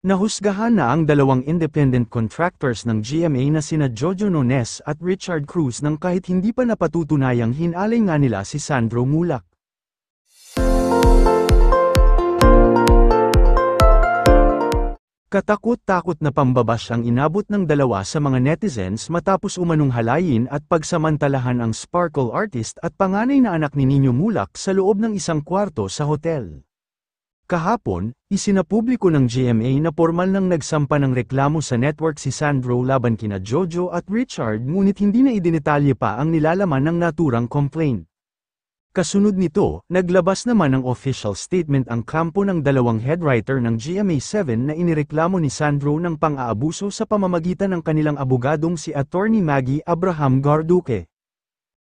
Nahusgahan na ang dalawang independent contractors ng GMA na sina Jojo Nones at Richard Cruz nang kahit hindi pa napatutunayang hinalay nga nila si Sandro Mulak. Katakot-takot na pambabash ang inabot ng dalawa sa mga netizens matapos umanong halayin at pagsamantalahan ang Sparkle artist at panganay na anak ni Nino Mulak sa loob ng isang kwarto sa hotel. Kahapon, isinapubliko ng GMA na pormal nang nagsampa ng reklamo sa network si Sandro laban kina Jojo at Richard ngunit hindi na idinetalye pa ang nilalaman ng naturang complaint. Kasunod nito, naglabas naman ng official statement ang kampo ng dalawang head writer ng GMA7 na inireklamo ni Sandro ng pang-aabuso sa pamamagitan ng kanilang abogadong si Attorney Maggie Abraham Garduque.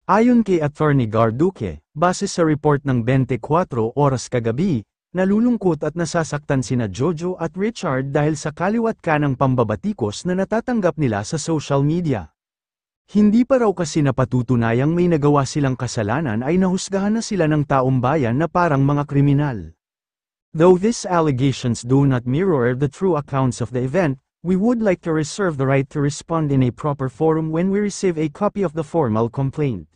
Ayon kay Attorney Garduque, base sa report ng 24 oras kagabi, nalulungkot at nasasaktan sina Jojo at Richard dahil sa kaliwat kanang pambabatikos na natatanggap nila sa social media. Hindi pa raw kasi napatutunayang may nagawa silang kasalanan ay nahusgahan na sila ng taong bayan na parang mga kriminal. Though these allegations do not mirror the true accounts of the event, we would like to reserve the right to respond in a proper forum when we receive a copy of the formal complaint.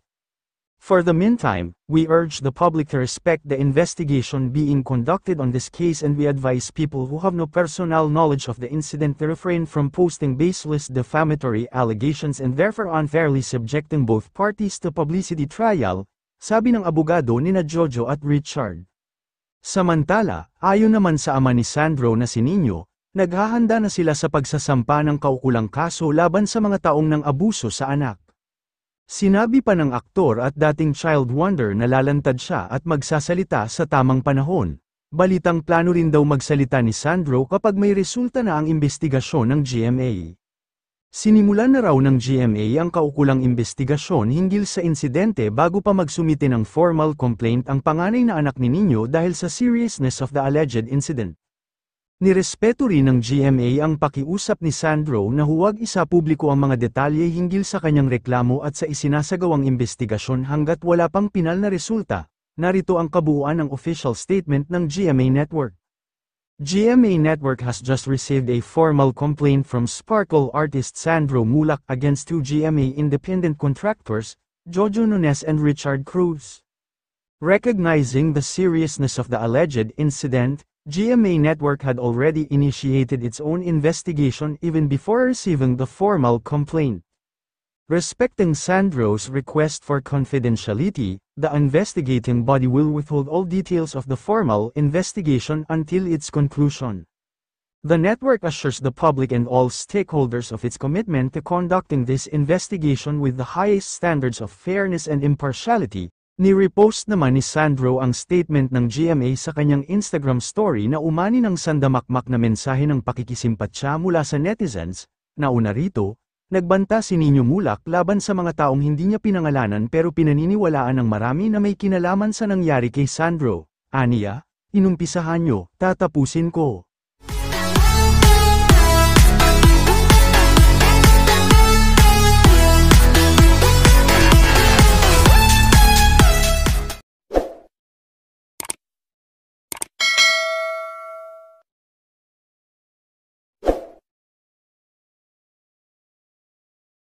For the meantime, we urge the public to respect the investigation being conducted on this case and we advise people who have no personal knowledge of the incident to refrain from posting baseless defamatory allegations and therefore unfairly subjecting both parties to publicity trial, sabi ng abogado nina Jojo at Richard. Samantala, ayon naman sa ama ni Sandro na si Nino, naghahanda na sila sa pagsasampa ng kaukulang kaso laban sa mga taong nang abuso sa anak. Sinabi pa ng aktor at dating child wonder na lalantad siya at magsasalita sa tamang panahon. Balitang plano rin daw magsalita ni Sandro kapag may resulta na ang investigasyon ng GMA. Sinimulan na raw ng GMA ang kaukulang investigasyon hinggil sa insidente bago pa magsumite ng formal complaint ang panganay na anak ni Nino dahil sa seriousness of the alleged incident. Nirespeto rin ng GMA ang pakiusap ni Sandro na huwag isapubliko ang mga detalye hinggil sa kanyang reklamo at sa isinasagawang investigasyon hanggat wala pang pinal na resulta. Narito ang kabuuan ng official statement ng GMA Network. GMA Network has just received a formal complaint from Sparkle artist Sandro Mulak against two GMA independent contractors, Jojo Nones and Richard Cruz. Recognizing the seriousness of the alleged incident, GMA Network had already initiated its own investigation even before receiving the formal complaint. Respecting Sandro's request for confidentiality, the investigating body will withhold all details of the formal investigation until its conclusion. The network assures the public and all stakeholders of its commitment to conducting this investigation with the highest standards of fairness and impartiality. Ni-repost naman ni Sandro ang statement ng GMA sa kanyang Instagram story na umani ng sandamakmak na mensahe ng pakikisimpatya mula sa netizens. Nauna rito, nagbanta si Nino Mulak laban sa mga taong hindi niya pinangalanan pero pinaniniwalaan ng marami na may kinalaman sa nangyari kay Sandro. Aniya, inumpisahan nyo, tatapusin ko.